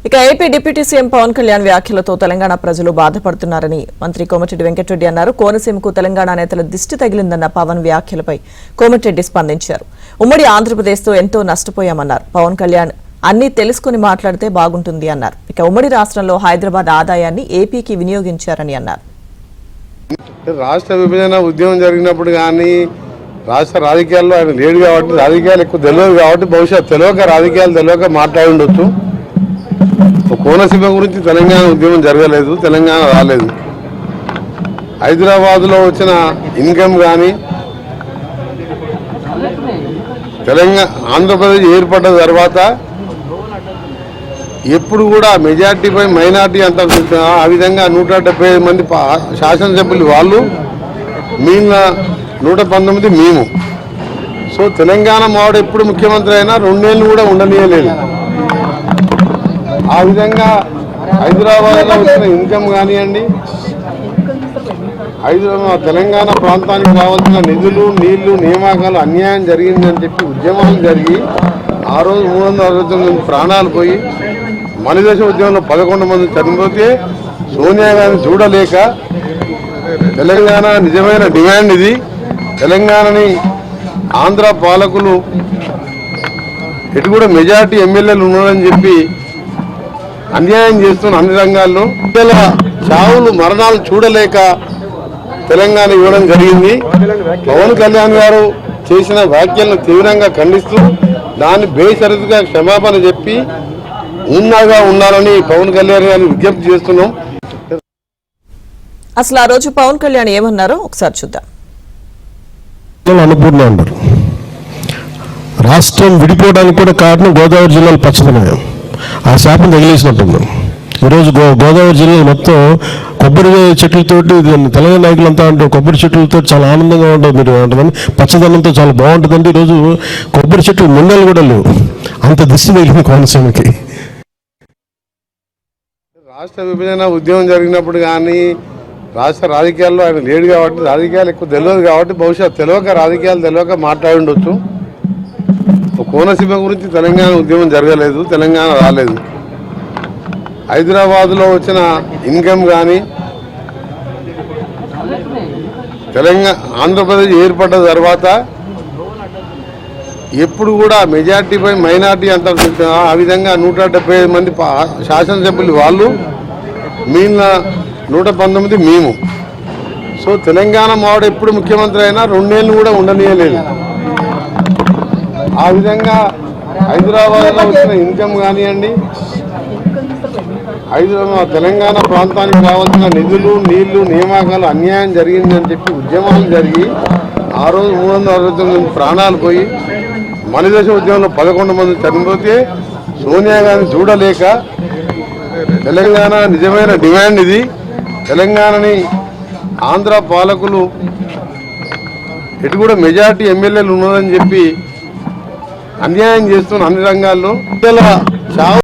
ఇక AP deputy CM Pawan Kalyan వ్యాఖ్యలతో తెలంగాణ ప్రజలు బాధపడుతున్నారని మంత్రి కోమటిరెడ్డి వెంకటరెడ్డి అన్నారు. కోనసీమకు తెలంగాణ నేతల దిష్టి తగిలిందన్న పవన్ వ్యాఖ్యలపై కోమటిరెడ్డి స్పందించారు. ఉమ్మడి ఆంధ్రప్రదేశ్తో ఎంతో నష్టపోయామన్నారు. పవన్ కళ్యాణ్ అన్ని తెలుసుకుని మాట్లాడితే బాగుంటుంది అన్నారు. ఇక ఉమ్మడి రాష్ట్రంలో హైదరాబాద్ ఆదాయాన్ని ఏపీకి వినియోగించారని అన్నారు. రాష్ట్ర విభజన ఉద్యమం జరిగినప్పుడు కానీ రాష్ట్ర రాజకీయాల్లో ఆయన లేడు కాబట్టి రాజకీయాలు ఎక్కువ తెలియదు కాబట్టి బహుశా తెలియక రాజకీయాలు తెలియక మాట్లాడి ఉండొచ్చు. కోనసీమ గురించి తెలంగాణ ఉద్యమం జరగలేదు, తెలంగాణ రాలేదు. హైదరాబాద్లో వచ్చిన ఇన్కమ్ కానీ తెలంగాణ ఆంధ్రప్రదేశ్ ఏర్పడ్డ తర్వాత ఎప్పుడు కూడా మెజార్టీపై మైనార్టీ అంటారు. ఆ విధంగా 175 మంది శాసనసభ్యులు వాళ్ళు, మిగిలిన 119 మేము. సో తెలంగాణ మావాడు ఎప్పుడు ముఖ్యమంత్రి అయినా 2 ఏళ్ళు కూడా ఉండనీయలేదు. ఆ విధంగా హైదరాబాద్లో వచ్చిన ఇన్కమ్ కానివ్వండి, హైదరాబాద్ తెలంగాణ ప్రాంతానికి కావాల్సిన నిధులు, నీళ్లు, నియామకాలు అన్యాయం జరిగిందని చెప్పి ఉద్యమాలు జరిగి ఆ రోజు 369 మంది ప్రాణాలు పోయి మలిదశ ఉద్యమంలో 11 మంది చనిపోతే సోనియా గాంధీ చూడలేక తెలంగాణ నిజమైన డిమాండ్ ఇది, తెలంగాణని ఆంధ్ర పాలకులు ఎటు కూడా మెజార్టీ ఎమ్మెల్యేలు ఉన్నారని చెప్పి అన్యాయం చేస్తున్న అన్ని రంగాల్లో పిల్లల చావులు మరణాలు చూడలేక తెలంగాణ ఇవ్వడం జరిగింది. పవన్ కళ్యాణ్ గారు చేసిన వ్యాఖ్యలను తీవ్రంగా ఖండిస్తూ దాన్ని బేషరతుగా క్షమాపణ చెప్పి ఉన్నాగా ఉండాలని పవన్ కళ్యాణ్ గారిని విజ్ఞప్తి చేస్తున్నాం. అసలు ఆ రోజు పవన్ కళ్యాణ్ ఏమన్నారో ఒకసారి చూద్దాం. అనుపూర్ణ అన్నారు. రాష్ట్రం విడిపోవడానికి కూడా కారణం గోదావరి జిల్లాలో పచ్చదనం. ఆ శాపం తగిలేసినట్టుంది. ఈరోజు గోదావరి జిల్లాలో మొత్తం కొబ్బరి చెట్లతోటి తెలంగాణ నాయకులంతా అంటారు కొబ్బరి చెట్లతో చాలా ఆనందంగా ఉంటుంది, మీరు అంటారని పచ్చదనంతో చాలా బాగుంటుందండి. ఈరోజు కొబ్బరి చెట్లు మింగలు కూడా లేవు, అంత దిష్టి తగిలింది కోనసీమకి. రాష్ట్ర విభజన ఉద్యమం జరిగినప్పుడు కానీ రాష్ట్ర రాజకీయాల్లో ఆయన లేడు కాబట్టి రాజకీయాలు ఎక్కువ తెలియదు కాబట్టి బహుశా తెలియక రాజకీయాలు తెలియక మాట్లాడి ఉండొచ్చు. కోనసీమ గురించి తెలంగాణ ఉద్యమం జరగలేదు, తెలంగాణ రాలేదు. హైదరాబాద్లో వచ్చిన ఇన్కమ్ కానీ తెలంగాణ ఆంధ్రప్రదేశ్ ఏర్పడ్డ తర్వాత ఎప్పుడు కూడా మెజార్టీపై మైనార్టీ అంటారు. ఆ విధంగా 175 మంది శాసనసభ్యులు వాళ్ళు, మిగిలిన 119 మేము. సో తెలంగాణ మావాడు ఎప్పుడు ముఖ్యమంత్రి అయినా 2 ఏళ్ళు కూడా ఉండనీయలేదు. ఆ విధంగా హైదరాబాద్లో వచ్చిన ఇన్కమ్ కానివ్వండి, హైదరాబాద్ తెలంగాణ ప్రాంతానికి కావాల్సిన నిధులు, నీళ్లు, నియామకాలు అన్యాయం జరిగిందని చెప్పి ఉద్యమాలు జరిగి ఆ రోజు 369 మంది ప్రాణాలు పోయి మలిదశ ఉద్యమంలో 11 మంది చనిపోతే సోనియా గాంధీ చూడలేక తెలంగాణ నిజమైన డిమాండ్ ఇది, తెలంగాణని ఆంధ్ర పాలకులు ఎటు కూడా మెజార్టీ ఎమ్మెల్యేలు ఉన్నారని చెప్పి అన్యాయం చేస్తున్న అన్ని రంగాల్లో పిల్లల చావు